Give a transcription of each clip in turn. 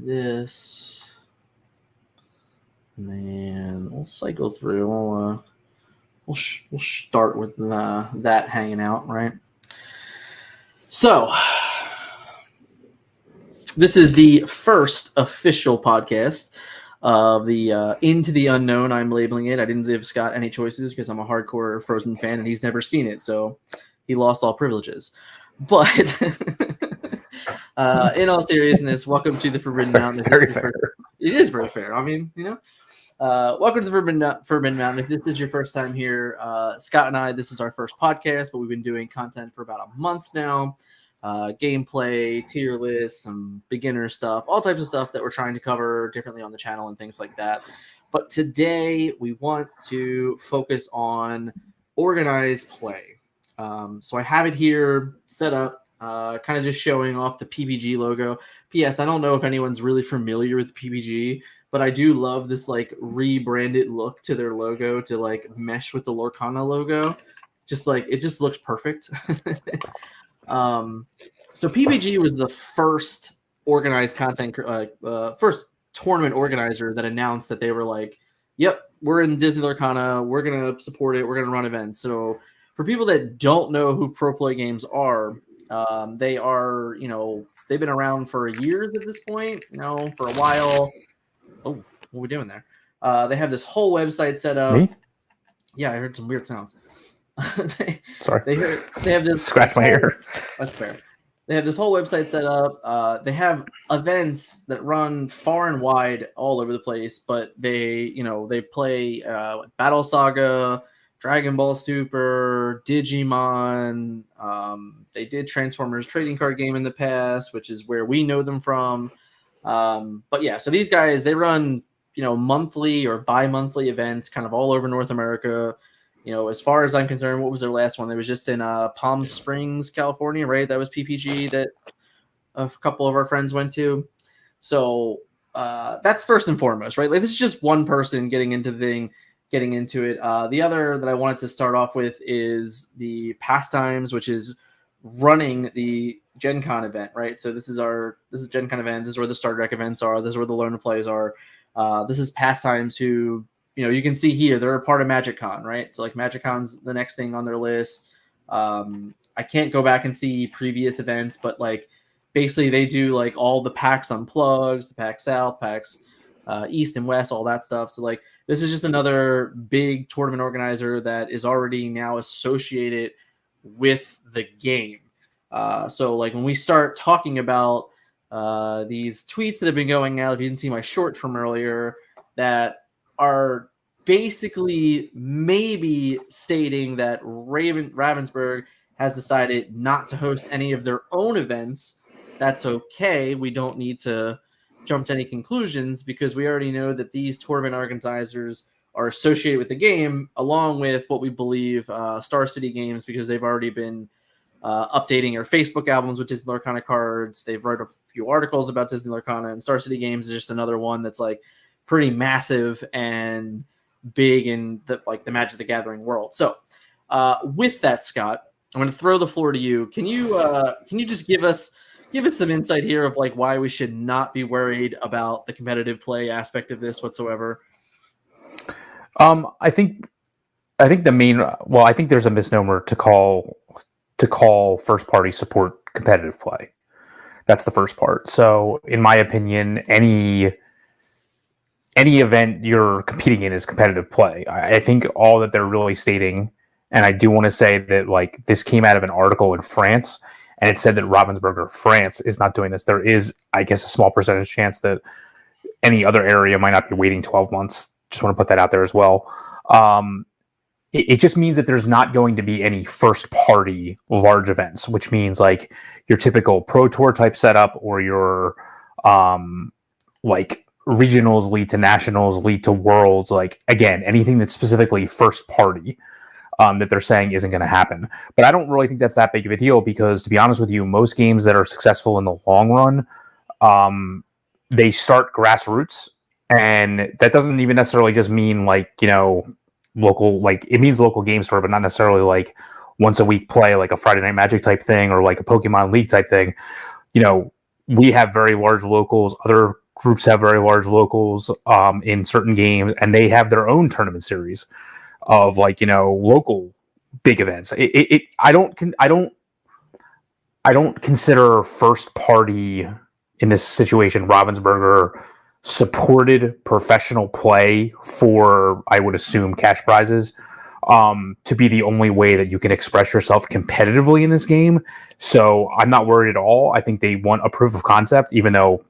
this, and then we'll cycle through. We'll start with that hanging out, right? So, this is the first official podcast of the Into the Unknown. I'm labeling it. I didn't give Scott any choices because I'm a hardcore Frozen fan and he's never seen it, so he lost all privileges. But in all seriousness, welcome to the Forbidden Mountain. Very fair. It is very fair. I mean, welcome to the Forbidden Mountain. If this is your first time here, Scott and I, this is our first podcast, but we've been doing content for about a month now. Gameplay, tier lists, some beginner stuff, all types of stuff that we're trying to cover differently on the channel and things like that. But today we want to focus on organized play. So I have it here set up, kind of just showing off the PPG logo. P.S. I don't know if anyone's really familiar with PPG, but I do love this like rebranded look to their logo to like mesh with the Lorcana logo. Just like it just looks perfect. So PPG was the first organized content, first tournament organizer that announced that they were like, "Yep, we're in Disney Lorcana. We're gonna support it. We're gonna run events." So for people that don't know who Pro Play Games are, they are, they've been around for years at this point. For a while. Oh, what are we doing there? They have this whole website set up. Me? Yeah, I heard some weird sounds. Sorry. They have this scratch my ear. That's fair. They have this whole website set up. They have events that run far and wide all over the place, but they play Battle Saga, Dragon Ball Super, Digimon. They did Transformers trading card game in the past, which is where we know them from. But yeah, so these guys, they run monthly or bi-monthly events kind of all over North America. As far as I'm concerned, what was their last one? It was just in Palm Springs, California, right? That was PPG that a couple of our friends went to. So that's first and foremost, right? Like this is just one person getting into it. The other that I wanted to start off with is the Pastimes, which is running the Gencon event, right? So this is Gencon event. This is where the starter deck events are. This is where the learn to plays are. This is Pastimes who. You can see here, they're a part of MagicCon, right? So like MagicCon's the next thing on their list. I can't go back and see previous events, but like basically they do like all the PAX Unplugs, the PAX South, PAX East and West, all that stuff. So like this is just another big tournament organizer that is already now associated with the game. So like when we start talking about these tweets that have been going out, if you didn't see my short from earlier, that are basically maybe stating that Ravensburg has decided not to host any of their own events. That's okay. We don't need to jump to any conclusions because we already know that these tournament organizers are associated with the game, along with what we believe Star City Games, because they've already been updating their Facebook albums with Disney Lorcana cards. They've wrote a few articles about Disney Lorcana, and Star City Games is just another one that's like pretty massive and big in the Magic the Gathering world. So with that, Scott, I'm going to throw the floor to you. Can you just give us some insight here of like why we should not be worried about the competitive play aspect of this whatsoever? I think I think there's a misnomer to call first party support competitive play. That's the first part. So in my opinion, any event you're competing in is competitive play. I think all that they're really stating, and I do want to say that like this came out of an article in France, and it said that Ravensburger, France, is not doing this. There is, I guess, a small percentage chance that any other area might not be waiting 12 months. Just want to put that out there as well. It just means that there's not going to be any first party large events, which means like your typical Pro Tour type setup or your like regionals lead to nationals, lead to worlds, like again, anything that's specifically first party that they're saying isn't going to happen. But I don't really think that's that big of a deal because, to be honest with you, most games that are successful in the long run, they start grassroots, and that doesn't even necessarily just mean like, local, like it means local game store, but not necessarily like once a week play, like a Friday Night Magic type thing or like a Pokemon League type thing. We have very large locals, other groups have very large locals in certain games, and they have their own tournament series of like local big events. I don't consider first party in this situation. Ravensburger supported professional play for, I would assume, cash prizes to be the only way that you can express yourself competitively in this game. So I'm not worried at all. I think they want a proof of concept, even though,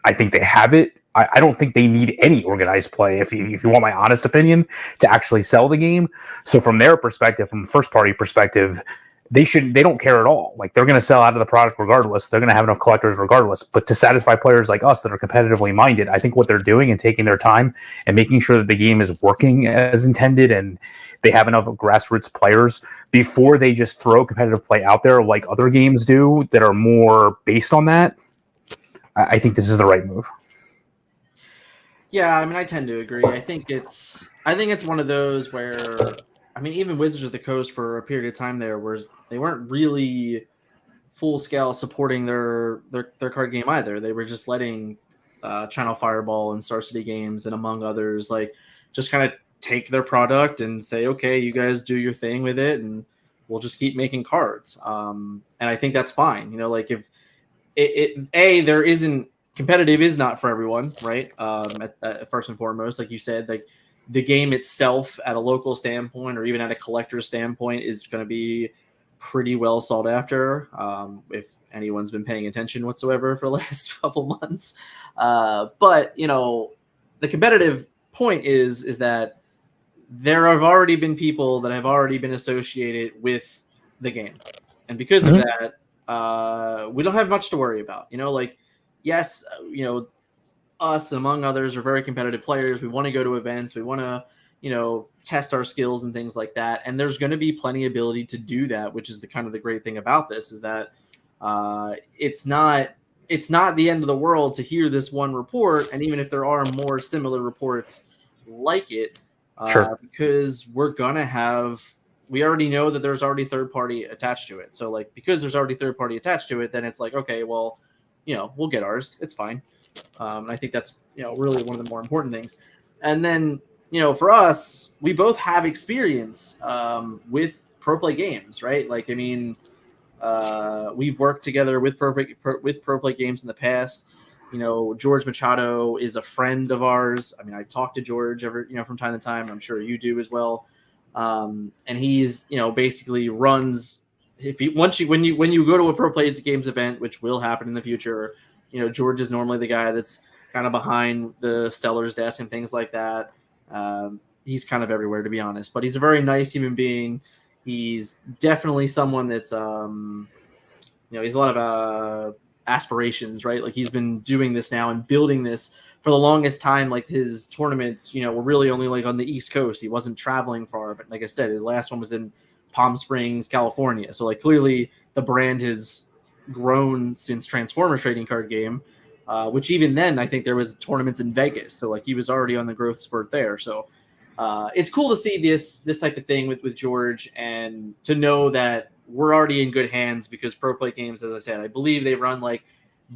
I think they have it. I don't think they need any organized play, if you want my honest opinion, to actually sell the game. So from their perspective, from first party perspective, they don't care at all. Like, they're going to sell out of the product regardless. They're going to have enough collectors regardless. But to satisfy players like us that are competitively minded, I think what they're doing and taking their time and making sure that the game is working as intended and they have enough grassroots players before they just throw competitive play out there like other games do that are more based on that. I think this is the right move. Yeah, I mean, I tend to agree. I think it's one of those where, I mean, even Wizards of the Coast for a period of time there, where they weren't really full scale supporting their card game either. They were just letting Channel Fireball and Star City Games and among others like just kind of take their product and say, okay, you guys do your thing with it, and we'll just keep making cards. And I think that's fine. Like if there isn't competitive is not for everyone, right? At first and foremost, like you said, like the game itself at a local standpoint or even at a collector's standpoint is going to be pretty well sought after. If anyone's been paying attention whatsoever for the last couple months. But the competitive point is that there have already been people that have already been associated with the game. And because of that, we don't have much to worry about. Yes, us among others are very competitive players. We want to go to events. We want to, test our skills and things like that. And there's going to be plenty of ability to do that, which is the great thing about this is that it's not the end of the world to hear this one report. And even if there are more similar reports like it, Sure. because we already know that there's already third party attached to it. So because there's already third party attached to it, then it's like, okay, well, we'll get ours. It's fine. I think that's, really one of the more important things. And then, for us, we both have experience with Pro Play Games, right? We've worked together with Pro Play Games in the past. George Machado is a friend of ours. I mean, I talk to George from time to time. I'm sure you do as well. And he's, basically runs. When you go to a Pro Play Games event, which will happen in the future, George is normally the guy that's kind of behind the seller's desk and things like that. He's kind of everywhere, to be honest, but he's a very nice human being. He's definitely someone that's, he has a lot of aspirations, right? Like he's been doing this now and building this for the longest time. Like his tournaments, were really only like on the East Coast. He wasn't traveling far, but like I said, his last one was in Palm Springs, California. So clearly the brand has grown since Transformers Trading Card Game, which even then I think there was tournaments in Vegas. So he was already on the growth spurt there. So it's cool to see this type of thing with George and to know that we're already in good hands because Pro Play Games, as I said, I believe they run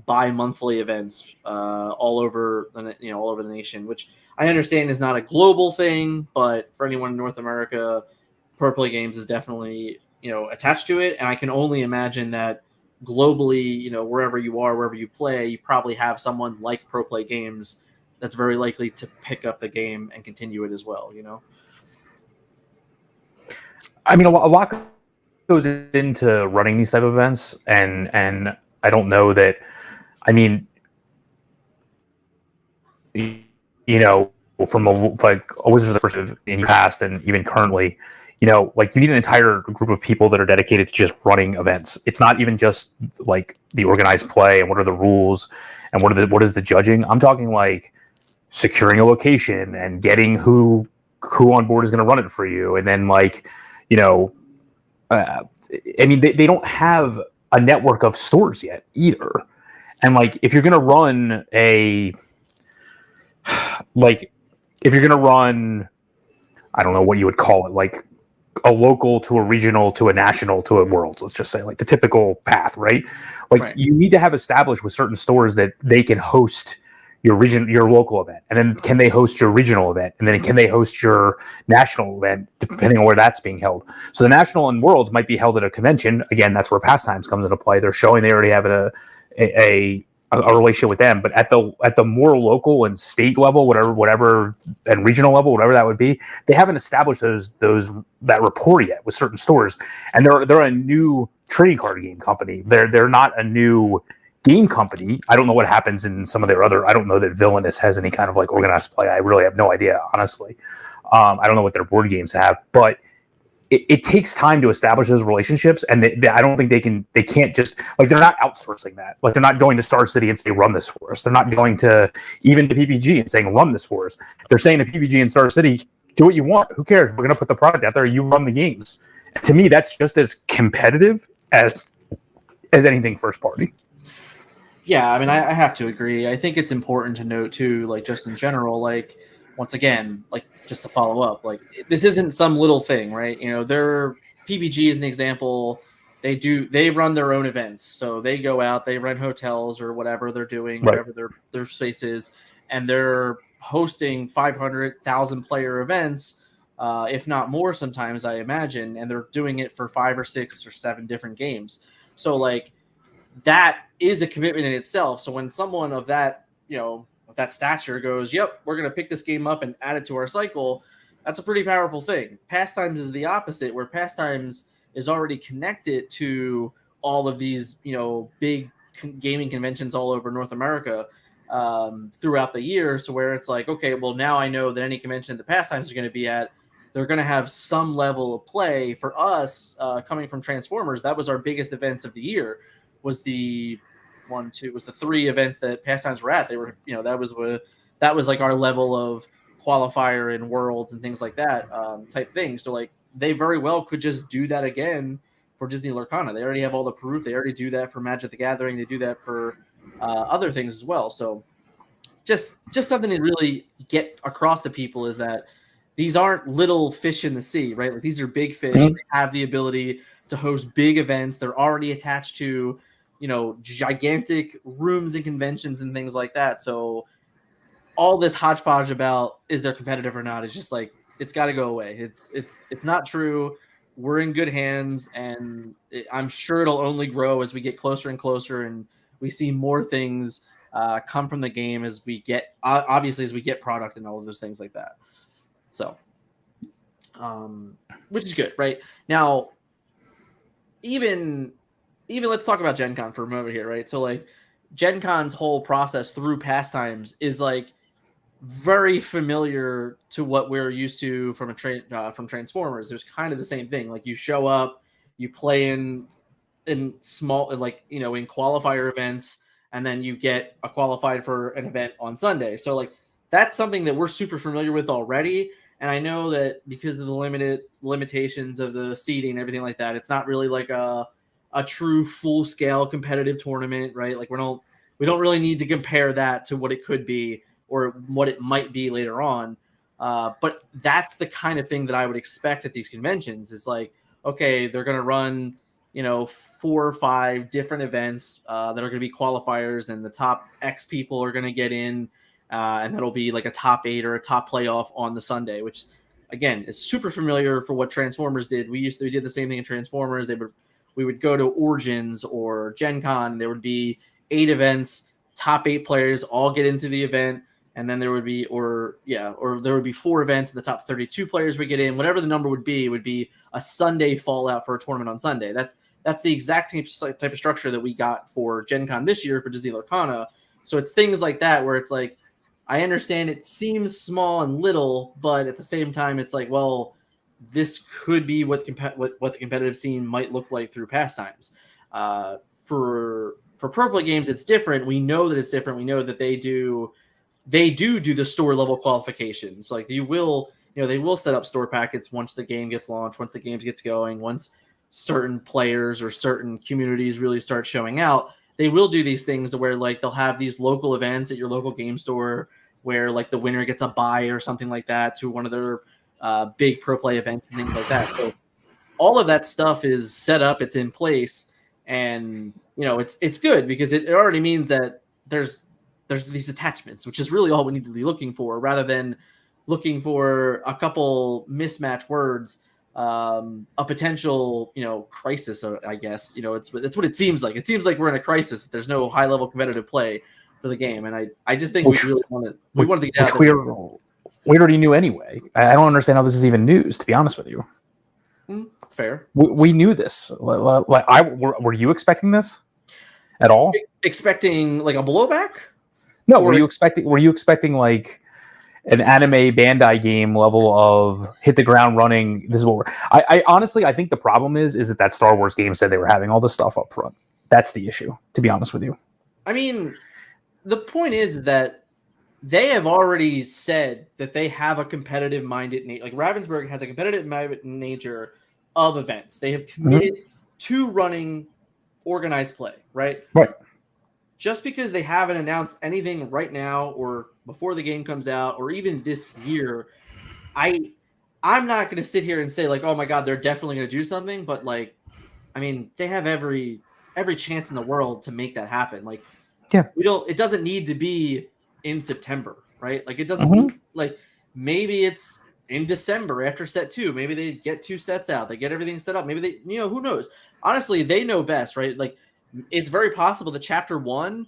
bi-monthly events all over the nation, which I understand is not a global thing, but for anyone in North America, Pro Play Games is definitely attached to it, and I can only imagine that globally, wherever you are, wherever you play, you probably have someone like Pro Play Games that's very likely to pick up the game and continue it as well. I mean, a lot goes into running these type of events, and I don't know that. I mean, from a Wizards perspective in the past and even currently, you need an entire group of people that are dedicated to just running events. It's not even just the organized play and what are the rules and what is the judging. I'm talking securing a location and getting who on board is going to run it for you, and then I mean, they don't have a network of stores yet either. And if you're going to run if you're going to run, I don't know what you would call it, a local to a regional to a national to a world. Let's just say like the typical path, right? Like Right. you need to have established with certain stores that they can host your local event, and then can they host your regional event, and then can they host your national event, depending on where that's being held. So the national and worlds might be held at a convention. Again, that's where Pastimes comes into play. They're showing they already have a relationship with them, but at the more local and state level, whatever, and regional level, whatever that would be, they haven't established that rapport yet with certain stores, and they're a new trading card game company. They're not a new game company. I don't know what happens in some of their other. I don't know that Villainous has any kind of like organized play. I really have no idea, honestly. I don't know what their board games have, but it takes time to establish those relationships, and I don't think they can't just like they're not outsourcing that. Like they're not going to Star City and say run this for us. They're not going to even to PPG and saying run this for us. They're saying to PPG and Star City, do what you want. Who cares? We're going to put the product out there. You run the games. And to me, that's just as competitive as anything first party. Yeah, I mean, I have to agree. I think it's important to note too, like just in general, like once again, like just to follow up, like this isn't some little thing, right? You know, their PPG is an example. They run their own events, so they go out, they rent hotels or whatever they're doing, Right. whatever their space is, and they're hosting 500,000 player events, if not more sometimes, I imagine, and they're doing it for 5 or 6 or 7 different games. So like that is a commitment in itself. So when someone of that, of that stature goes, yep, we're going to pick this game up and add it to our cycle, that's a pretty powerful thing. Pastimes is the opposite, where Pastimes is already connected to all of these, big gaming conventions all over North America throughout the year. So where it's like, okay, well, now I know that any convention that the Pastimes are going to be at, they're going to have some level of play. For us, coming from Transformers, that was our biggest events of the year. Was the 3 events that Pastimes were at. They were, that was like our level of qualifier and worlds and things like that type thing. So like they very well could just do that again for Disney Lorcana. They already have all the proof. They already do that for Magic the Gathering. They do that for other things as well. So just something to really get across to people is that these aren't little fish in the sea, right? Like these are big fish. Mm-hmm. They have the ability to host big events. They're already attached to, gigantic rooms and conventions and things like that. So all this hodgepodge about is they're competitive or not is just like, it's got to go away. It's not true. We're in good hands, and I'm sure it'll only grow as we get closer and closer, and we see more things come from the game as we get, obviously, as we get product and all of those things like that. So, which is good, right? Now, even let's talk about Gencon for a moment here, right? So like Gencon's whole process through Pastimes is like very familiar to what we're used to from from Transformers. There's kind of the same thing. Like you show up, you play in small, like, in qualifier events, and then you get qualified for an event on Sunday. So like that's something that we're super familiar with already. And I know that because of the limitations of the seeding and everything like that, it's not really like a true full-scale competitive tournament, right? Like we don't really need to compare that to what it could be or what it might be later on. But that's the kind of thing that I would expect at these conventions is like, okay, they're going to run, 4 or 5 different events that are going to be qualifiers, and the top X people are going to get in, and that'll be like a top 8 or a top playoff on the Sunday, which again is super familiar for what Transformers did. We did the same thing in Transformers. We would go to Origins or Gen Con, and there would be 8 events, top 8 players all get into the event, and then there would be, or there would be 4 events, and the top 32 players would get in. Whatever the number would be a Sunday fallout for a tournament on Sunday. That's the exact type of structure that we got for Gen Con this year for Disney Lorcana. So it's things like that where it's like, I understand it seems small and little, but at the same time, it's like, well, this could be what the competitive scene might look like through Pastimes. For Pro Play games, it's different. We know that it's different. We know that they do the store level qualifications. Like they will set up store packets once the game gets launched, once the games get going, once certain players or certain communities really start showing out. They will do these things where like they'll have these local events at your local game store where like the winner gets a buy or something like that to one of their big Pro Play events and things like that. So all of that stuff is set up, it's in place, and it's good because it already means that there's these attachments, which is really all we need to be looking for, rather than looking for a couple mismatched words, a potential crisis. I guess it's what it seems like. It seems like we're in a crisis. There's no high level competitive play for the game, and I just think we really wanted to get out there. We already knew anyway. I don't understand how this is even news, to be honest with you. Fair. We knew this. Were you expecting this at all? Expecting like a blowback? No. Were you expecting like an anime Bandai game level of hit the ground running? This is what I honestly, I think the problem is that Star Wars game said they were having all this stuff up front. That's the issue, to be honest with you. I mean, the point is that they have already said that they have a competitive minded nature. Like Ravensburg has a competitive minded nature of events. They have committed to running organized play, right? Right. Just because they haven't announced anything right now or before the game comes out or even this year, I'm not going to sit here and say like, oh my God, they're definitely going to do something. But like, I mean, they have every chance in the world to make that happen. Like, it doesn't need to be in September, right? Like it doesn't need, like maybe it's in December after set 2. Maybe they get 2 sets out. They get everything set up. Maybe they, who knows? Honestly, they know best, right? Like it's very possible that chapter 1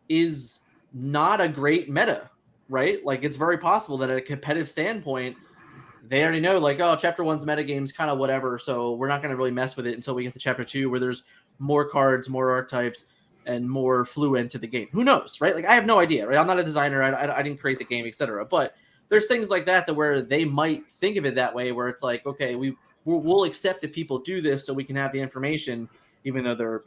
is not a great meta, right? Like it's very possible that at a competitive standpoint, they already know like, oh, chapter 1's meta game's kind of whatever. So we're not going to really mess with it until we get to chapter 2 where there's more cards, more archetypes, and more fluid to the game. Who knows, right? Like I have no idea, right? I'm not a designer. I didn't create the game, etc. But there's things like that where they might think of it that way, where it's like, okay, we'll accept if people do this so we can have the information, even though they're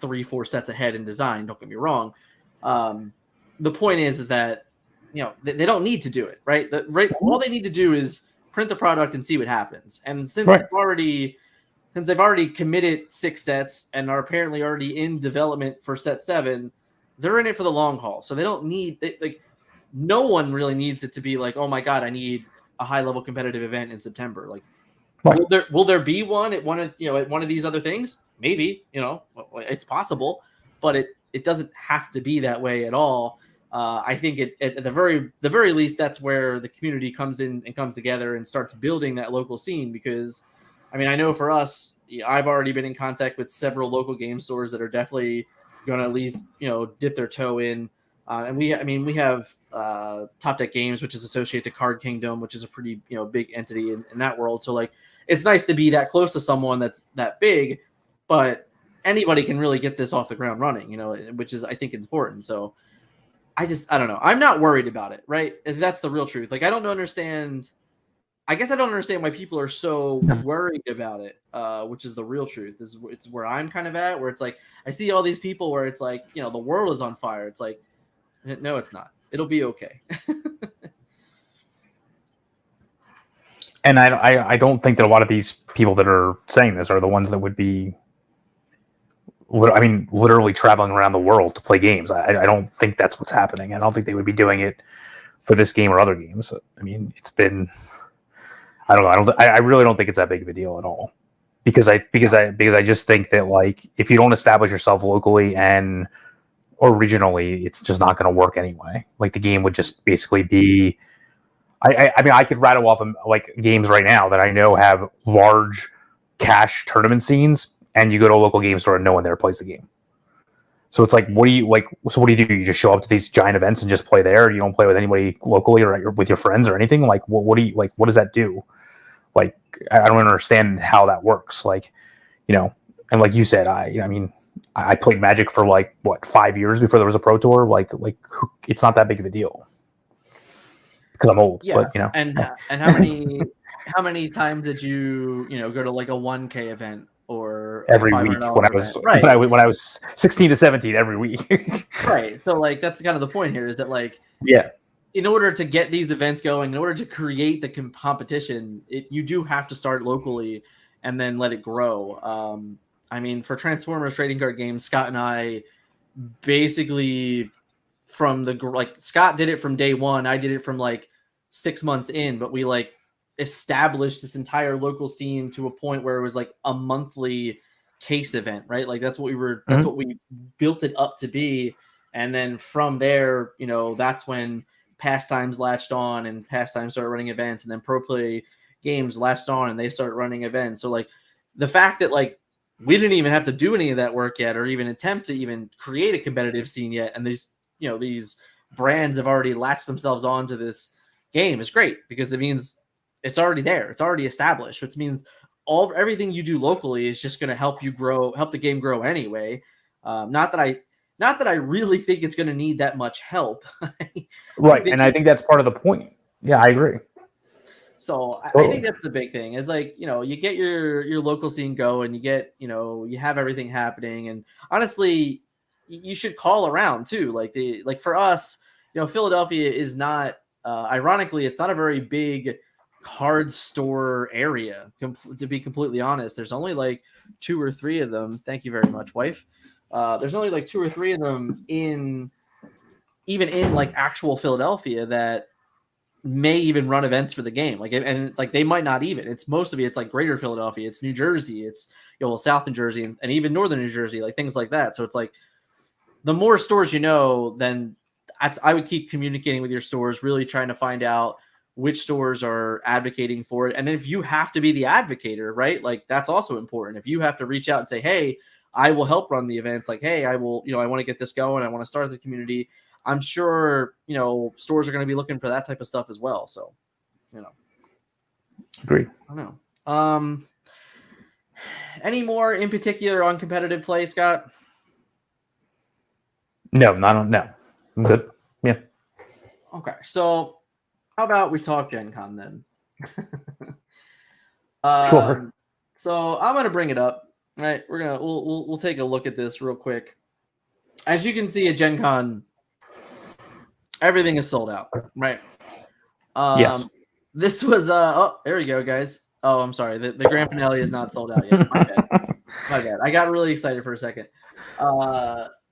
3-4 sets ahead in design. Don't get me wrong. The point is that they don't need to do it, right? All they need to do is print the product and see what happens. And since they've already committed 6 sets and are apparently already in development for set 7, they're in it for the long haul. So they don't need no one really needs it to be like, oh my God, I need a high level competitive event in September. Like, will there be one at one of these other things? Maybe, it's possible, but it doesn't have to be that way at all. I think at the very least, that's where the community comes in and comes together and starts building that local scene. Because, I mean, I know for us, I've already been in contact with several local game stores that are definitely going to at least dip their toe in. And we have Top Deck Games, which is associated to Card Kingdom, which is a pretty big entity in that world. So like, it's nice to be that close to someone that's that big, but anybody can really get this off the ground running, which is I think important. So I don't know. I'm not worried about it, right? That's the real truth. Like I don't understand. I guess I don't understand why people are so worried about it, which is the real truth. It's where I'm kind of at, where it's like I see all these people where it's like the world is on fire. It's like, no, it's not. It'll be okay. And I don't think that a lot of these people that are saying this are the ones that would be, literally traveling around the world to play games. I don't think that's what's happening. I don't think they would be doing it for this game or other games. I mean, it's been, I don't know. I really don't think it's that big of a deal at all. Because I just think that like if you don't establish yourself locally and or regionally, it's just not going to work anyway. Like the game would just basically be. I mean, I could rattle off like games right now that I know have large cash tournament scenes, and you go to a local game store and no one there plays the game. So it's like, what do you like? So what do? You just show up to these giant events and just play there? You don't play with anybody locally or with your friends or anything? Like, what do you like? What does that do? Like, I don't understand how that works. Like, and like you said, I played Magic for like 5 years before there was a Pro Tour. Like it's not that big of a deal. Because I'm old, yeah. But and how many times did you go to like a 1K event or every week when I was 16 to 17 every week. Right. So like that's kind of the point here is that like in order to get these events going, in order to create the competition, you do have to start locally and then let it grow. I mean, for Transformers trading card games, Scott and I basically from Scott did it from day one. I did it from like 6 months in, but we like established this entire local scene to a point where it was like a monthly case event, right? Like that's what we built it up to be. And then from there, that's when Pastimes latched on, and Pastimes started running events, and then Pro Play Games latched on and they started running events. So like the fact that like we didn't even have to do any of that work yet, or even attempt to even create a competitive scene yet, and these brands have already latched themselves onto this game is great, because it means it's already there, it's already established, which means everything you do locally is just going to help the game grow anyway. Not that I really think it's going to need that much help. Right, and I think that's part of the point. Yeah, I agree. So I think that's the big thing is like, you get your local scene going, you get, you have everything happening. And honestly, you should call around too. Like for us, Philadelphia is not, ironically, it's not a very big card store area, to be completely honest. There's only like 2 or 3 of them. Thank you very much, wife. There's only like 2 or 3 of them even in like actual Philadelphia that may even run events for the game. And they might not even. It's mostly it's like greater Philadelphia, it's New Jersey, it's South New Jersey, and even northern New Jersey, like things like that. So it's like the more stores then I would keep communicating with your stores, really trying to find out which stores are advocating for it. And if you have to be the advocator, right? Like that's also important. If you have to reach out and say, hey, I will help run the events. Like, hey, I will, I want to get this going. I want to start the community. I'm sure, stores are going to be looking for that type of stuff as well. So, Agreed. I don't know. Any more in particular on competitive play, Scott? No. I'm good. Yeah. Okay. So how about we talk Gen Con then? Sure. So I'm going to bring it up, right? We'll take a look at this real quick. As you can see at Gen Con, everything is sold out, right? Yes. This was there we go, guys. Oh, I'm sorry. The grand finale is not sold out yet. My bad. I got really excited for a second.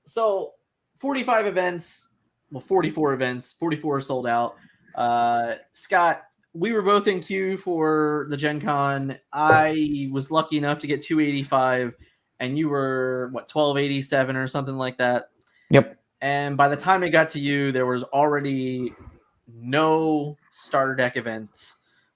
So 45 events, 44 events, 44 sold out. Scott, we were both in queue for the Gen Con. I was lucky enough to get 285, and you were 1287 or something like that. Yep. And by the time it got to you, there was already no starter deck events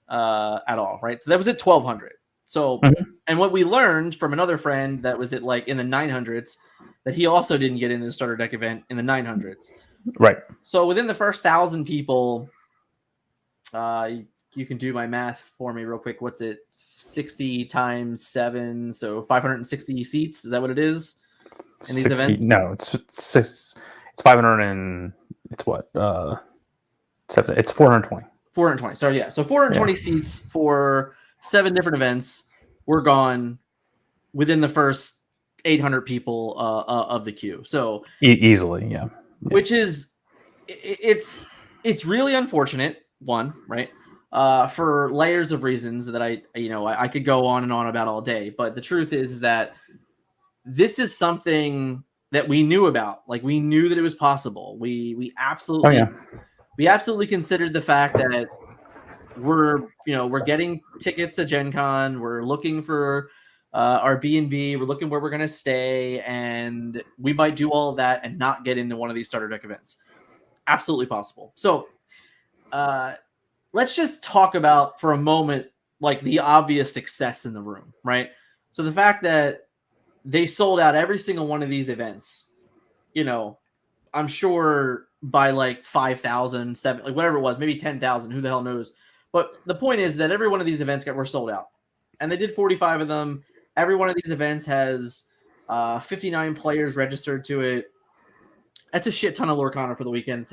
at all, right? So that was at 1200. So, and what we learned from another friend that was at like in the 900s, that he also didn't get in the starter deck event in the 900s. Right. So within the first 1,000 people, you can do my math for me real quick. What's it? 60 times 7, so 560 seats. Is that what it is in these 60, events? No, it's 500 and it's what? It's 420. 420. So yeah, so 420 seats for 7 different events were gone within the first 800 people of the queue. So easily, yeah. Which is it's really unfortunate. One, right? For layers of reasons that I could go on and on about all day. But the truth is that this is something that we knew about. Like we knew that it was possible. We absolutely we absolutely considered the fact that we're getting tickets to Gen Con. We're looking for our B&B. We're looking where we're going to stay, and we might do all of that and not get into one of these starter deck events. Absolutely possible. So let's just talk about for a moment, like the obvious success in the room, right? So the fact that they sold out every single one of these events, I'm sure by like 5,000, 7, like whatever it was, maybe 10,000, who the hell knows? But the point is that every one of these events were sold out, and they did 45 of them. Every one of these events has 59 players registered to it. That's a shit ton of Lorcana for the weekend.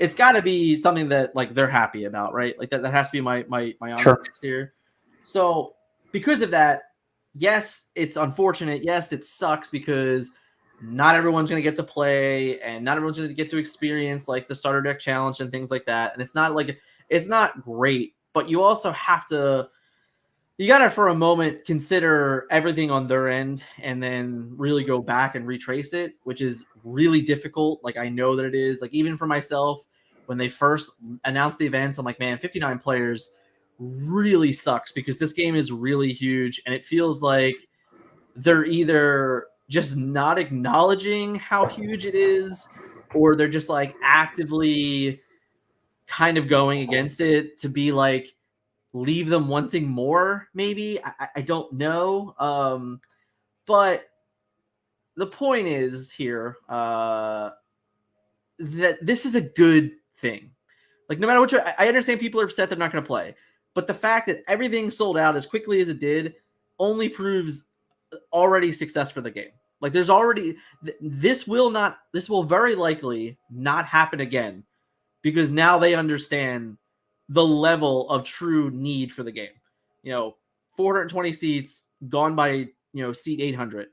It's got to be something that like they're happy about, right? Like that has to be my honest next here. So because of that, yes, it's unfortunate. Yes, it sucks because not everyone's going to get to play, and not everyone's going to get to experience like the starter deck challenge and things like that. And it's not great, but you also have to. You got to, for a moment, consider everything on their end and then really go back and retrace it, which is really difficult. Like, I know that it is. Like, even for myself, when they first announced the events, I'm like, man, 59 players, really sucks because this game is really huge, and it feels like they're either just not acknowledging how huge it is, or they're just like actively kind of going against it to be like leave them wanting more. Maybe I don't know. But the point is here that this is a good thing. Like, no matter what, I understand people are upset they're not going to play, but the fact that everything sold out as quickly as it did only proves already success for the game. Like, there's already this will very likely not happen again because now they understand the level of true need for the game. 420 seats gone by seat 800.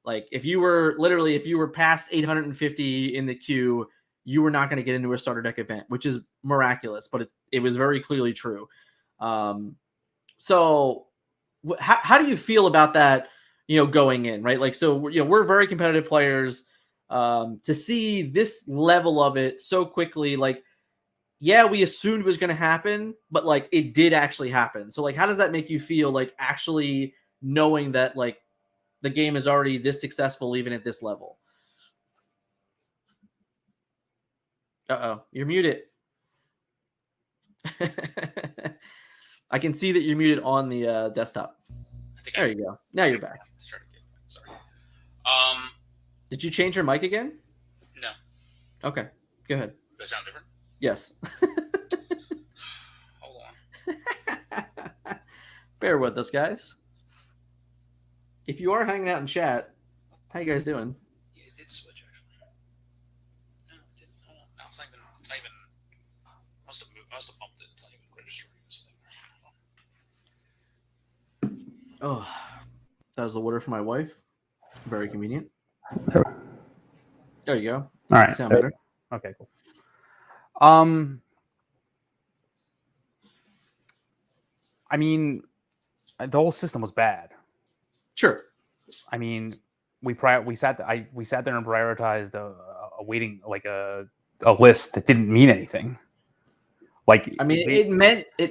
Like, if you were past 850 in the queue, you were not going to get into a starter deck event, which is miraculous, but it was very clearly true. So how do you feel about that, going in, right? Like, so, we're very competitive players. To see this level of it so quickly, like, yeah, we assumed it was going to happen, but like it did actually happen. So like, how does that make you feel, like actually knowing that like the game is already this successful even at this level? Uh-oh, you're muted. I can see that you're muted on the desktop. There you go. Now you're back. Sorry. Did you change your mic again? No. Okay, go ahead. Does it sound different? Yes. Hold on. Bear with us, guys. If you are hanging out in chat, how you guys doing? Yeah, it did switch actually. No, it didn't. Hold on. Now it's not even. Must have bumped it. It's not even registering this thing. Oh, that was the water for my wife. Very convenient. There you go. All right. You sound better. Okay, cool. I mean, the whole system was bad. Sure. I mean, we sat there and prioritized a waiting, like a list that didn't mean anything. Like, I mean, it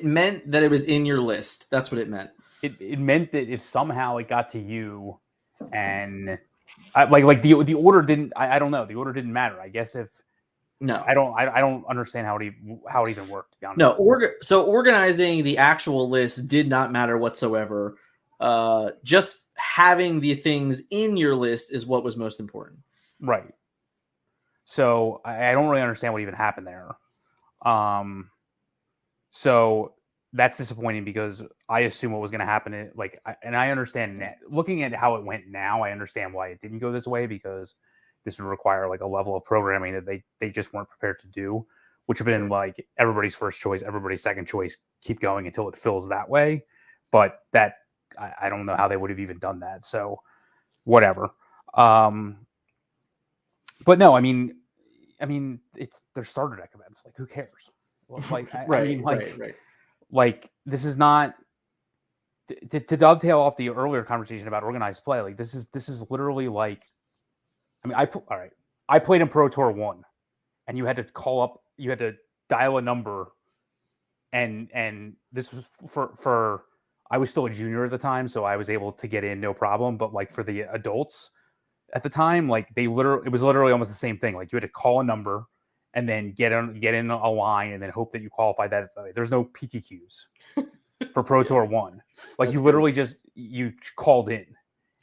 meant that it was in your list. That's what it meant. It meant that if somehow it got to you, and the order didn't. I don't know. The order didn't matter. I guess if. No, I don't understand how it even worked. To be honest. No, so organizing the actual list did not matter whatsoever. Just having the things in your list is what was most important. Right. So I don't really understand what even happened there. So that's disappointing because I assume what was going to happen. And I understand that looking at how it went now, I understand why it didn't go this way because this would require like a level of programming that they just weren't prepared to do, which have been like everybody's first choice, everybody's second choice, keep going until it fills that way. But that I don't know how they would have even done that. So whatever. But no, I mean, it's their starter deck events. Like, who cares? Like, Right. Like, this is not to dovetail off the earlier conversation about organized play. Like, this is literally like. I mean, I played in Pro Tour 1, and you had to dial a number, and this was for I was still a junior at the time, so I was able to get in no problem. But like for the adults at the time, like it was literally almost the same thing. Like you had to call a number and then get in a line and then hope that you qualified that. There's no PTQs for Pro Tour 1. Like you literally just you called in.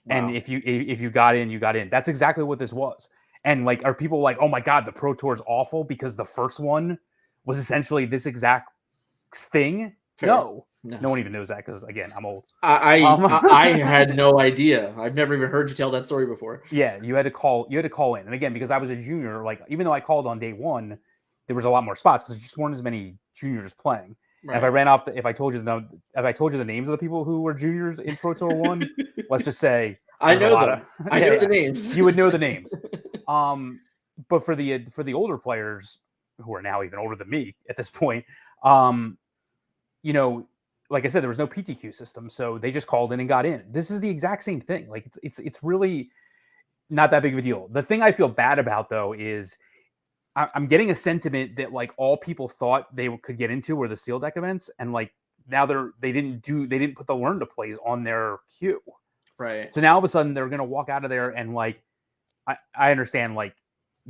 Wow. And if you got in, you got in. That's exactly what this was. And like, are people like, oh my God, the Pro Tour is awful because the first one was essentially this exact thing? Fair. No one even knows that because again, I'm old. I had no idea. I've never even heard you tell that story before. Yeah, you had to call in, and again, because I was a junior, like even though I called on day one, there was a lot more spots because there just weren't as many juniors playing. Right. If I ran off, if I told you the names of the people who were juniors in Pro Tour 1, let's just say I know them. I know the names. You would know the names. But for the older players who are now even older than me at this point, like I said, there was no PTQ system, so they just called in and got in. This is the exact same thing. Like it's really not that big of a deal. The thing I feel bad about though is I'm getting a sentiment that like all people thought they could get into were the seal deck events, and like now they didn't put the learn to plays on their queue. Right. So now all of a sudden they're going to walk out of there and like, I understand like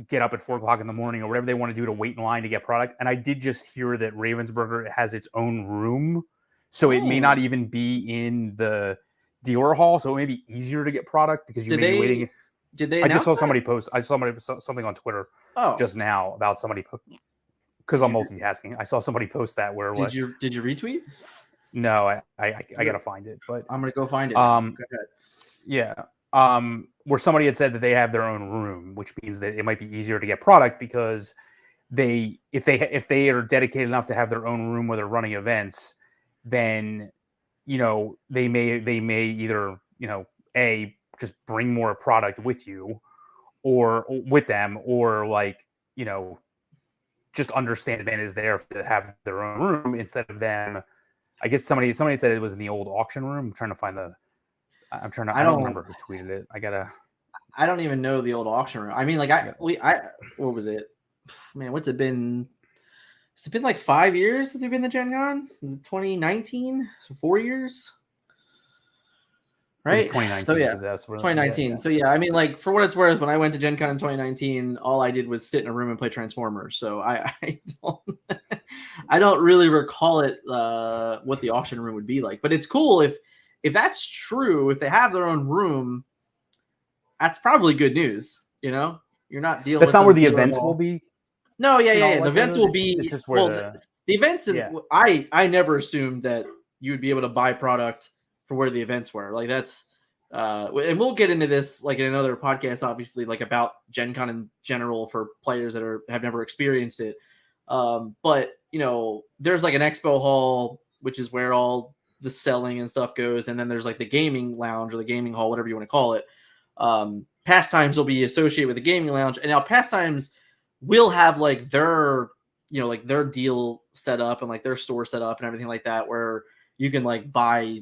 get up at 4:00 in the morning or whatever they want to do to wait in line to get product. And I did just hear that Ravensburger has its own room. So it may not even be in the dealer hall. So it may be easier to get product because you may be waiting. Did they? I just saw somebody post. I saw something on Twitter just now about somebody because I'm multitasking. I saw somebody post that where did you retweet? No, I gotta find it, but I'm gonna go find it. Go ahead. Yeah. Where somebody had said that they have their own room, which means that it might be easier to get product because if they are dedicated enough to have their own room where they're running events, then they may either just bring more product with you or with them, or like just understand the band is there to have their own room instead of them. I guess somebody said it was in the old auction room. I'm trying to find I don't remember who tweeted it. I don't even know the old auction room. I mean, like what was it? Man, what's it been? Has it been like 5 years since we've been to Gencon? Was it 2019? So 4 years? Right? 2019. So yeah, 2019. Yeah. So yeah, I mean, like for what it's worth, when I went to Gencon in 2019, all I did was sit in a room and play Transformers. So I don't really recall it what the auction room would be like. But it's cool if that's true. If they have their own room, that's probably good news. You're not dealing. That's not where the events will be. No, yeah. The events will be. It's just where the events. I never assumed that you would be able to buy product for where the events were. Like that's, and we'll get into this like in another podcast, obviously, like about Gen Con in general for players that have never experienced it. But there's like an expo hall, which is where all the selling and stuff goes, and then there's like the gaming lounge or the gaming hall, whatever you want to call it. Pastimes will be associated with the gaming lounge, and now Pastimes will have like their their deal set up and like their store set up and everything like that, where you can like buy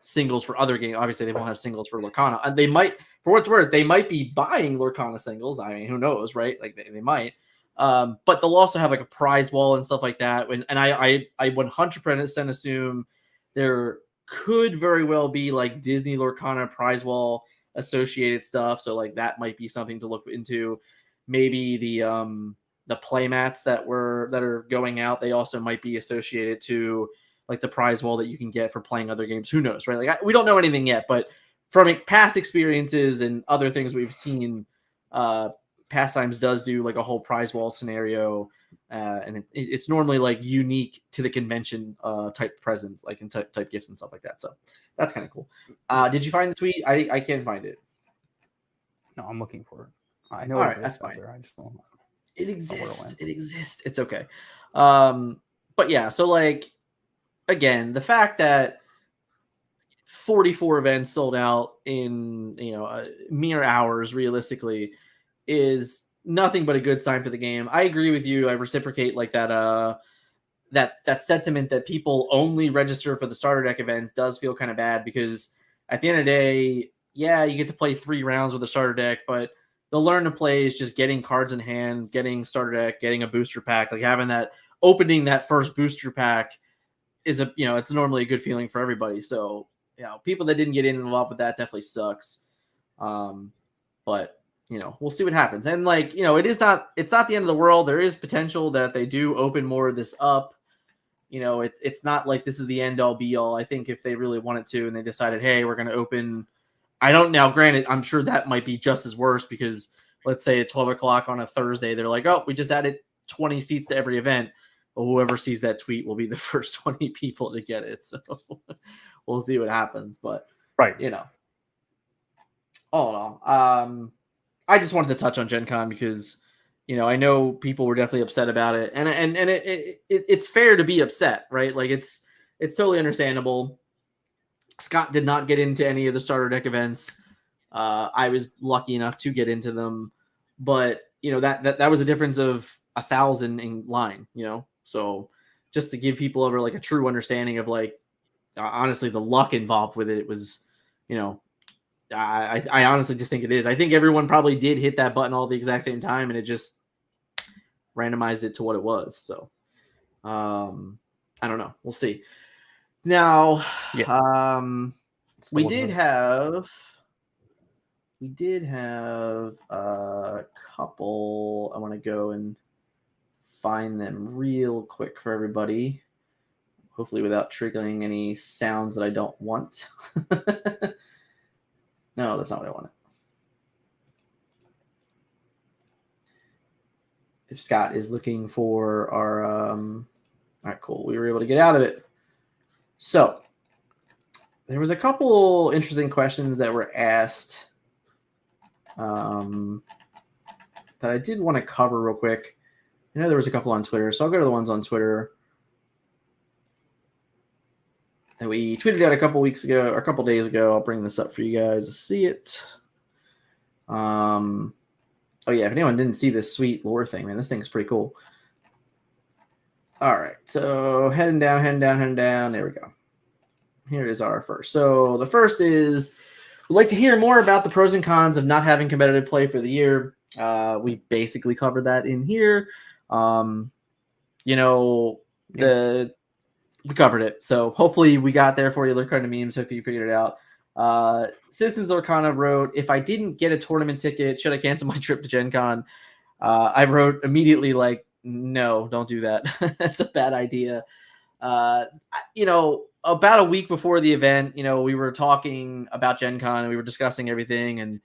singles for other games. Obviously, they won't have singles for Lorcana, and they might, for what it's worth, they might be buying Lorcana singles. I mean, who knows, right? Like they might. But they'll also have like a prize wall and stuff like that. And I 100% assume there could very well be like Disney Lorcana prize wall associated stuff. So like that might be something to look into. Maybe the play mats that are going out, they also might be associated to like the prize wall that you can get for playing other games. Who knows, right? Like we don't know anything yet, but from past experiences and other things we've seen, Pastimes does do like a whole prize wall scenario, and it's normally like unique to the convention type presents, like in type gifts and stuff like that. So that's kind of cool. Did you find the tweet? I can't find it. No, I'm looking for it. I know. All right, that's fine. There. I just don't. It exists. It exists. It's okay. But yeah, so like again, the fact that 44 events sold out in mere hours, realistically, is nothing but a good sign for the game. I agree with you. I reciprocate like that. That sentiment that people only register for the starter deck events does feel kind of bad, because at the end of the day, yeah, you get to play 3 rounds with a starter deck, but the learn to play is just getting cards in hand, getting starter deck, getting a booster pack, like having that opening that first booster pack is it's normally a good feeling for everybody. So, people that didn't get involved with that definitely sucks. But we'll see what happens. And like, it's not the end of the world. There is potential that they do open more of this up. It's not like this is the end all be all. I think if they really wanted to and they decided, hey, we're going to open, granted, I'm sure that might be just as worse, because let's say at 12 o'clock on a Thursday, they're like, oh, we just added 20 seats to every event. Well, whoever sees that tweet will be the first 20 people to get it. So we'll see what happens. But, right. All in all, I just wanted to touch on Gen Con because, I know people were definitely upset about it. And it's fair to be upset, right? Like it's totally understandable. Scott did not get into any of the starter deck events. I was lucky enough to get into them, but that was a difference of 1,000 in line, so just to give people over like a true understanding of like, honestly, the luck involved with it, it was, I honestly just think it is. I think everyone probably did hit that button all at the exact same time, and it just randomized it to what it was. So, I don't know. We'll see. Now, Yeah. we did have a couple. I want to go and find them real quick for everybody. Hopefully without triggering any sounds that I don't want. No, that's not what I wanted. If Scott is looking for our all right, cool. We were able to get out of it. So there was a couple interesting questions that were asked that I did want to cover real quick. I know there was a couple on Twitter, so I'll go to the ones on Twitter that we tweeted out a couple weeks ago or a couple days ago. I'll bring this up for you guys to see it. Oh yeah, if anyone didn't see this sweet lore thing, man, this thing's pretty cool. All right, so heading down. There we go. Here is our first. So the first is, we'd like to hear more about the pros and cons of not having competitive play for the year. We basically covered that in here. We covered it. So hopefully we got there for you. Lorcana memes, if you figured it out. Citizens Lorcana wrote, if I didn't get a tournament ticket, should I cancel my trip to Gen Con? I wrote immediately like, no, don't do that. That's a bad idea. About a week before the event, we were talking about Gen Con and we were discussing everything. And,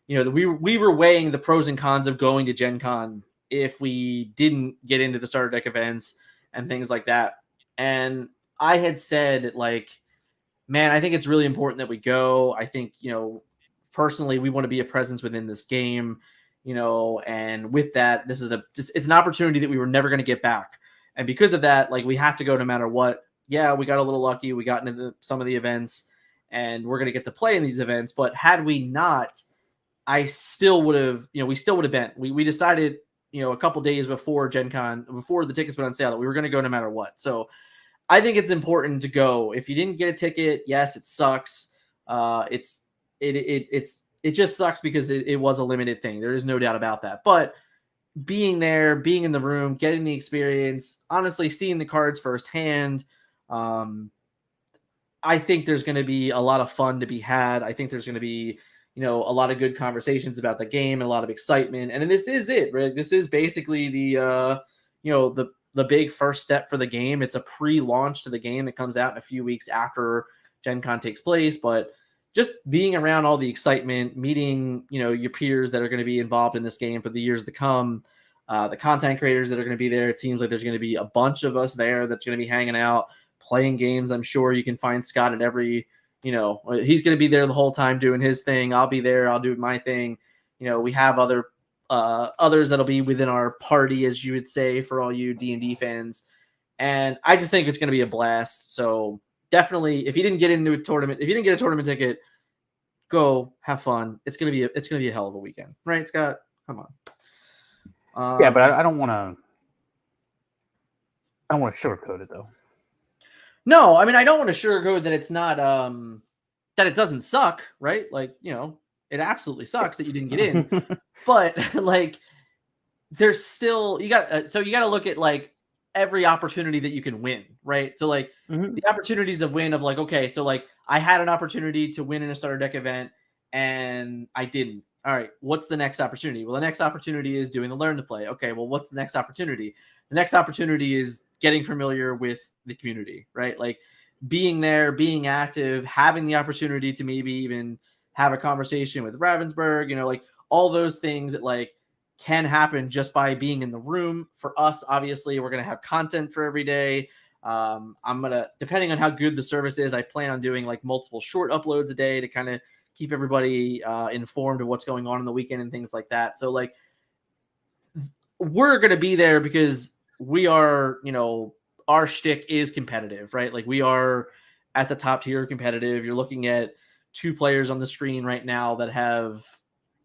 we were weighing the pros and cons of going to Gen Con if we didn't get into the starter deck events and things like that. And I had said, like, man, I think it's really important that we go. I think, personally, we want to be a presence within this game, and with that, this is it's an opportunity that we were never going to get back. And because of that, like, we have to go no matter what. Yeah, we got a little lucky. We got into some of the events and we're going to get to play in these events. But had we not, I still would have, we still would have been. We decided, a couple days before Gen Con, before the tickets went on sale, that we were going to go no matter what. So I think it's important to go. If you didn't get a ticket, yes, it sucks. It just sucks because it was a limited thing. There is no doubt about that. But being there, being in the room, getting the experience, honestly, seeing the cards firsthand, I think there's going to be a lot of fun to be had. I think there's going to be, a lot of good conversations about the game and a lot of excitement. And this is it, right? This is basically the big first step for the game. It's a pre-launch to the game that comes out in a few weeks after Gen Con takes place. But just being around all the excitement, meeting, your peers that are going to be involved in this game for the years to come, the content creators that are going to be there. It seems like there's going to be a bunch of us there that's going to be hanging out, playing games. I'm sure you can find Scott at every, he's going to be there the whole time doing his thing. I'll be there. I'll do my thing. We have others that'll be within our party, as you would say, for all you D&D fans. And I just think it's going to be a blast. So definitely, if you didn't get into a tournament, if you didn't get a tournament ticket, go have fun. It's going to be a hell of a weekend, right, Scott? Come on. Yeah, but I don't want to sugarcoat it though. No, I mean, I don't want to sugarcoat that it's not that it doesn't suck, right? Like, it absolutely sucks that you didn't get in. But like, there's still you got to look at like every opportunity that you can win, right? So like the opportunities of win of like, okay, so like I had an opportunity to win in a starter deck event and I didn't. All right, what's the next opportunity? Well, the next opportunity is doing the learn to play. Okay, well, what's the next opportunity? The next opportunity is getting familiar with the community, right? Like being there, being active, having the opportunity to maybe even have a conversation with Ravensburg, like all those things that like can happen just by being in the room. For us, obviously, we're going to have content for every day. I'm going to, depending on how good the service is, I plan on doing like multiple short uploads a day to kind of keep everybody informed of what's going on in the weekend and things like that. So like, we're going to be there because we are, our shtick is competitive, right? Like we are at the top tier competitive. You're looking at 2 players on the screen right now that have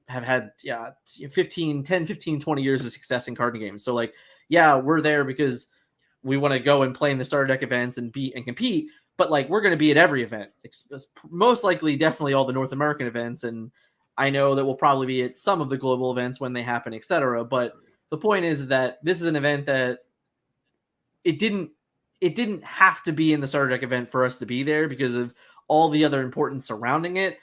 had 10, 15, 20 years of success in card games. So like, yeah, we're there because we want to go and play in the starter deck events and beat and compete. But like, we're going to be at every event, most likely, definitely all the North American events. And I know that we'll probably be at some of the global events when they happen, etc. But the point is that this is an event that it didn't it didn't have to be in the starter deck event for us to be there because of all the other importance surrounding it.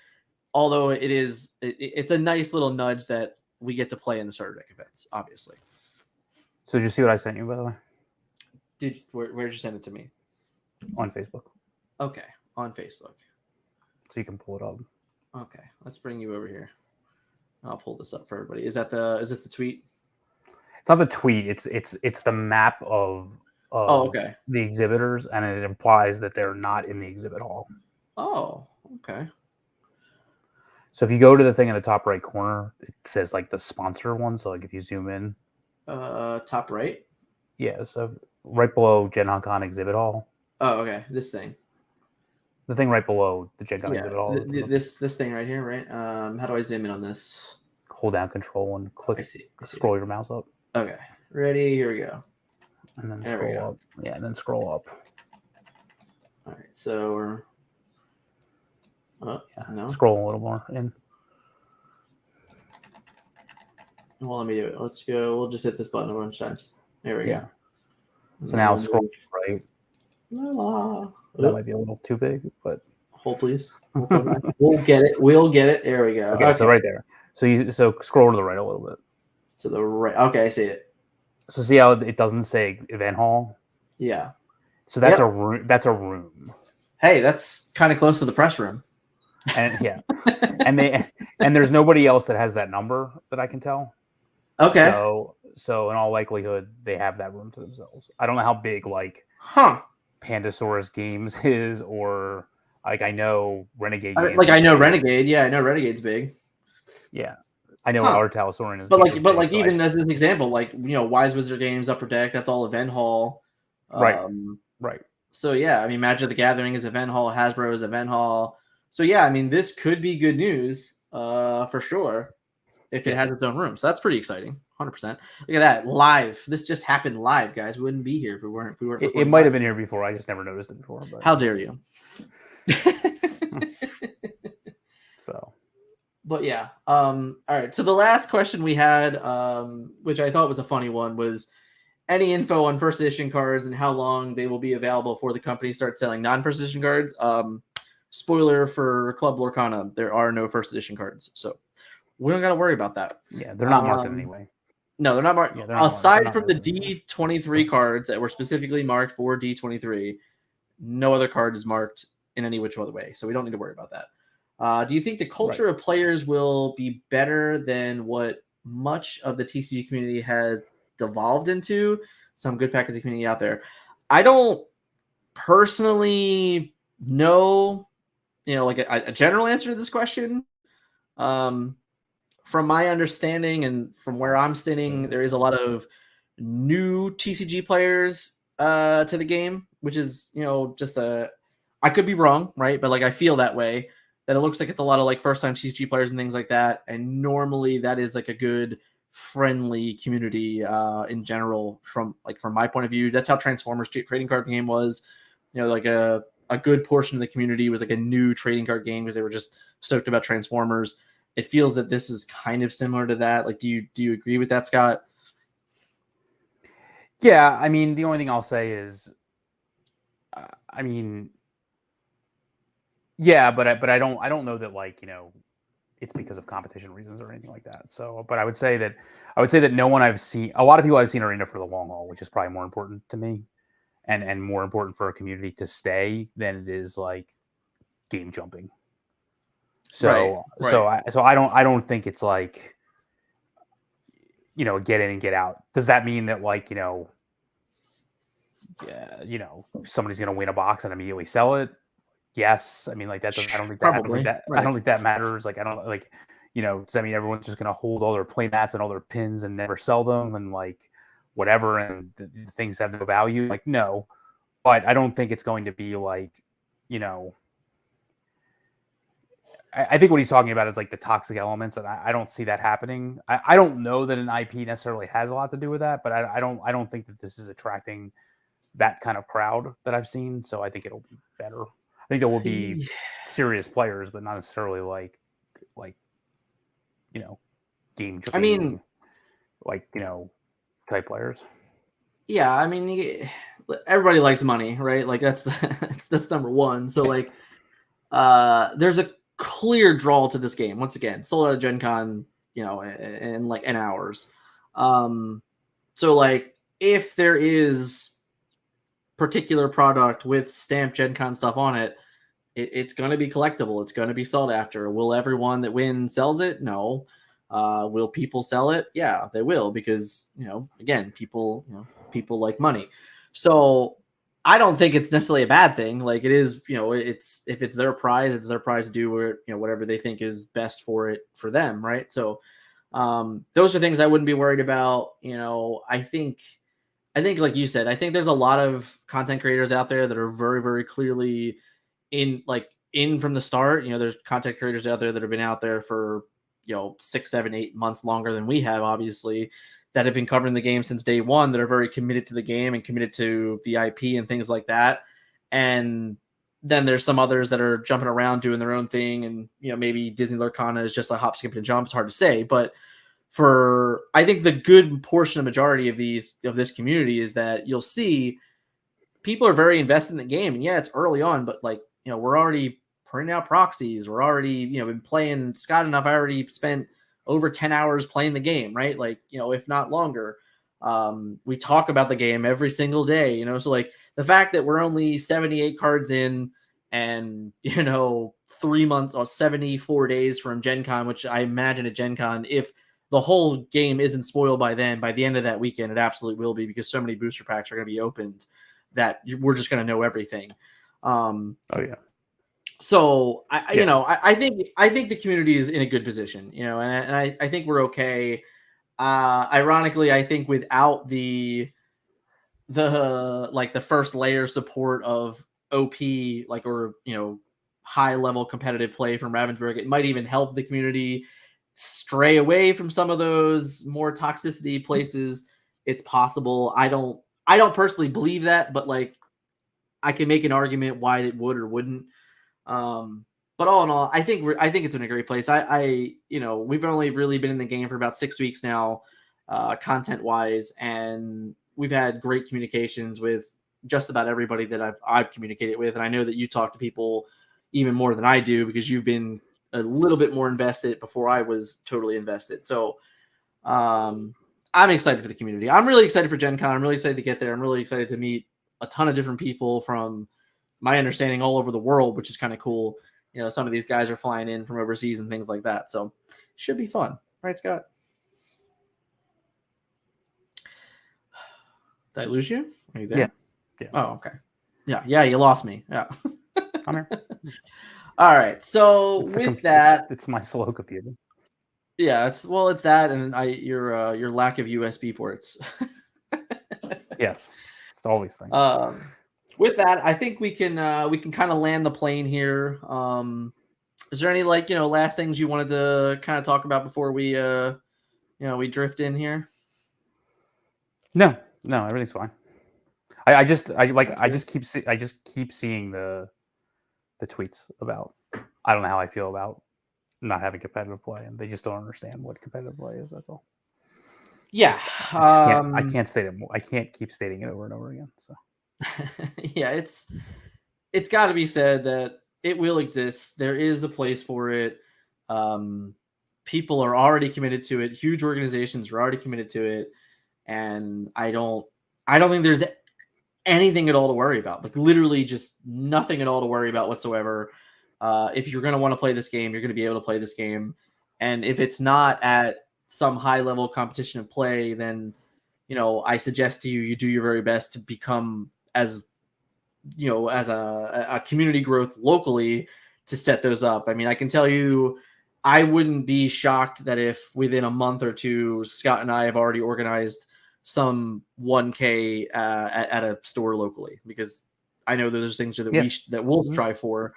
Although it's a nice little nudge that we get to play in the starter deck events, obviously. So did you see what I sent you, by the way? Where'd you send it to me? On Facebook. Okay, on Facebook. So you can pull it up. Okay, let's bring you over here. I'll pull this up for everybody. Is this the tweet? It's not the tweet. It's the map of okay. the exhibitors, and it implies that they're not in the exhibit hall. Oh, okay. So if you go to the thing in the top right corner, it says like the sponsor one. So like if you zoom in, top right. Yeah, so right below Gencon exhibit hall. Oh, okay. This thing. The thing right below the Gencon exhibit hall. This thing right here, right? How do I zoom in on this? Hold down Control and click. I see. Scroll your mouse up. Okay. Ready? Here we go. And then scroll up. Yeah, and then scroll up. All right. So we're. No. Scroll a little more in. Well, let me do it. Let's go. We'll just hit this button a bunch of times. There we go. So now scroll right. La. That might be a little too big, but hold please. We'll get it. We'll get it. There we go. Okay, so right there. So scroll to the right a little bit. To the right. Okay, I see it. So see how it doesn't say event hall? Yeah. So that's a room. That's a room. Hey, that's kind of close to the press room. And yeah, and there's nobody else that has that number that I can tell. Okay. So in all likelihood, they have that room to themselves. I don't know how big Pandasaurus Games is, or like I know Renegade. I know Renegade. Yeah, I know Renegade's big. Yeah, I know Artalosaurus is. But even as an example, Wise Wizard Games, Upper Deck, that's all event hall. Right. Right. So yeah, I mean, Magic the Gathering is event hall. Hasbro is event hall. So yeah, I mean, this could be good news for sure if it has its own room. So that's pretty exciting. 100%. Look at that live. This just happened live, guys. We wouldn't be here if we weren't. It might have been here before. I just never noticed it before. But how dare you? So, but yeah. All right. So the last question we had, which I thought was a funny one, was any info on first edition cards and how long they will be available before the company starts selling non-first edition cards. Spoiler for Club Lorcana, there are no first edition cards, so we don't got to worry about that. Yeah, they're not marked in any way. No, they're not marked. Yeah, aside from the D23 cards that were specifically marked for D23, no other card is marked in any which other way, so we don't need to worry about that. Do you think the culture of players will be better than what much of the TCG community has devolved into? Some good packaging community out there. I don't personally know, like a general answer to this question. From my understanding and from where I'm sitting, there is a lot of new TCG players to the game, which is, just I could be wrong, right? But I feel that way, that it looks like it's a lot of first time TCG players and things like that. And normally that is a good friendly community in general from my point of view. That's how Transformers trading card game was, a good portion of the community was a new trading card game because they were just stoked about Transformers. It feels that this is kind of similar to that. Do you agree with that, Scott? Yeah, I mean, the only thing I'll say is, yeah, but I don't know that it's because of competition reasons or anything like that. So, but I would say that no one I've seen, a lot of people I've seen are in it for the long haul, which is probably more important to me, and more important for a community to stay than it is game jumping. So I don't think it's get in and get out. Does that mean that somebody's going to win a box and immediately sell it? Yes. I mean, that doesn't, I don't think that matters. I don't does that mean everyone's just going to hold all their play mats and all their pins and never sell them and whatever, and the things have no value? No, but I don't think it's going to be I think what he's talking about is the toxic elements, and I don't see that happening. I don't know that an IP necessarily has a lot to do with that, but I don't think that this is attracting that kind of crowd that I've seen. So I think it'll be better. I think there will be serious players, but not necessarily game. I mean, type players. Yeah, I mean, everybody likes money, right? Like that's that's number one. So like there's a clear draw to this game. Once again, sold out of Gen Con, in like an hours. So like if there is particular product with stamped Gen Con stuff on it, it's going to be collectible. It's going to be sought after. Will everyone that wins sells it? No. Will people sell it? Yeah, they will, because again, people like money. So I don't think it's necessarily a bad thing. Like it is, it's if it's their prize, it's their prize to do whatever they think is best for them, right? So those are things I wouldn't be worried about. I think like you said, I think there's a lot of content creators out there that are very, very clearly in from the start. There's content creators out there that have been out there for 6, 7, 8 months longer than we have, obviously, that have been covering the game since day one, that are very committed to the game and committed to the IP and things like that. And then there's some others that are jumping around doing their own thing, and maybe Disney Lorcana is just a hop, skip, and jump. It's hard to say, but I think the good portion of majority of this community is that you'll see people are very invested in the game. And yeah, it's early on, but we're already printing out proxies. We're already, been playing. Scott and I've already spent over 10 hours playing the game, right? If not longer. We talk about the game every single day, so like the fact that we're only 78 cards in and, 3 months or 74 days from Gen Con, which I imagine at Gen Con, if the whole game isn't spoiled by then, by the end of that weekend, it absolutely will be, because so many booster packs are going to be opened that we're just going to know everything. Oh yeah. So I think the community is in a good position, and I think we're okay. Ironically, I think without the first layer support of OP, or high level competitive play from Ravensburg, it might even help the community stray away from some of those more toxicity places. It's possible. I don't personally believe that, but I can make an argument why it would or wouldn't. But all in all, I think it's in a great place. We've only really been in the game for about 6 weeks now, content wise, and we've had great communications with just about everybody that I've communicated with. And I know that you talk to people even more than I do, because you've been a little bit more invested before I was totally invested. So I'm excited for the community. I'm really excited for Gen Con. I'm really excited to get there. I'm really excited to meet a ton of different people from my understanding all over the world, which is kind of cool. Some of these guys are flying in from overseas and things like that. So should be fun. Right, Scott? Did I lose you? Are you there? Yeah. Oh, okay. Yeah, you lost me. Yeah. I'm here. All right. So with that, it's my slow computer. Yeah, it's that, and your lack of USB ports. Yes, it's always thing. With that, I think we can kind of land the plane here. Is there any last things you wanted to kind of talk about before we we drift in here? No, everything's fine. I just keep seeing the tweets about, I don't know how I feel about not having competitive play, and they just don't understand what competitive play is. That's all. Yeah, I can't state it more. I can't keep stating it over and over again. So yeah, it's got to be said that it will exist. There is a place for it. People are already committed to it. Huge organizations are already committed to it, and I don't think there's anything at all to worry about. Literally just nothing at all to worry about whatsoever. If you're going to want to play this game, you're going to be able to play this game. And if it's not at some high level competition of play, then, I suggest to you do your very best to become as a community growth locally to set those up. I mean, I can tell you, I wouldn't be shocked that if within a month or two, Scott and I have already organized some 1K at a store locally, because I know that there's things that we'll strive for,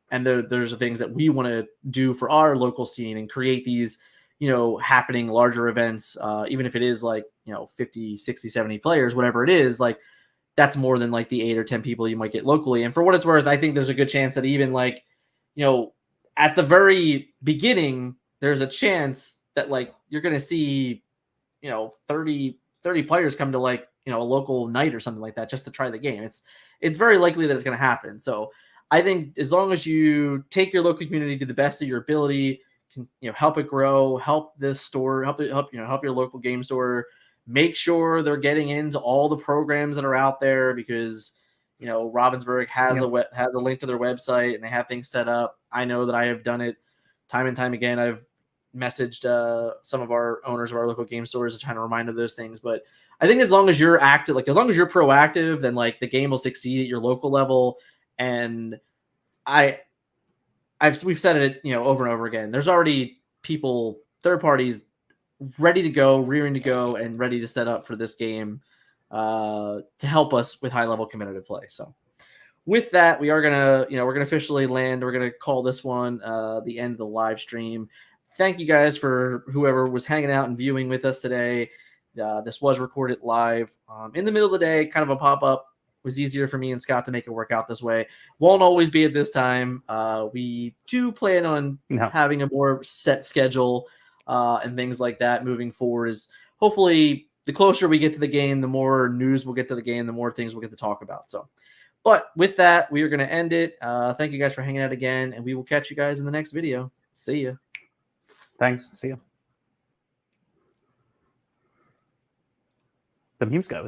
and there's things that we want to do for our local scene and create these happening larger events, even if it is 50, 60, 70 players, whatever it is. That's more than the 8 or 10 people you might get locally. And for what it's worth, I think there's a good chance that even at the very beginning, there's a chance that you're going to see 30 players come to a local night or something like that just to try the game. It's very likely that it's going to happen. So I think as long as you take your local community to the best of your ability, can help it grow, help this store, help your local game store, make sure they're getting into all the programs that are out there, because Ravensburg has a link to their website and they have things set up. I know that I have done it time and time again. I've messaged some of our owners of our local game stores to try to remind them of those things. But I think as long as you're active, as long as you're proactive, then the game will succeed at your local level. And we've said it, over and over again. There's already people, third parties, ready to go, rearing to go, and ready to set up for this game to help us with high level competitive play. So with that, we are gonna, we're gonna officially land. We're gonna call this one the end of the live stream. Thank you guys for whoever was hanging out and viewing with us today. This was recorded live in the middle of the day, kind of a pop-up. It was easier for me and Scott to make it work out this way. Won't always be at this time. We do plan on having a more set schedule and things like that moving forward. Is hopefully the closer we get to the game, the more news we'll get to the game, the more things we'll get to talk about. So, but with that, we are going to end it. Thank you guys for hanging out again, and we will catch you guys in the next video. See ya. Thanks. See ya. The memes guy was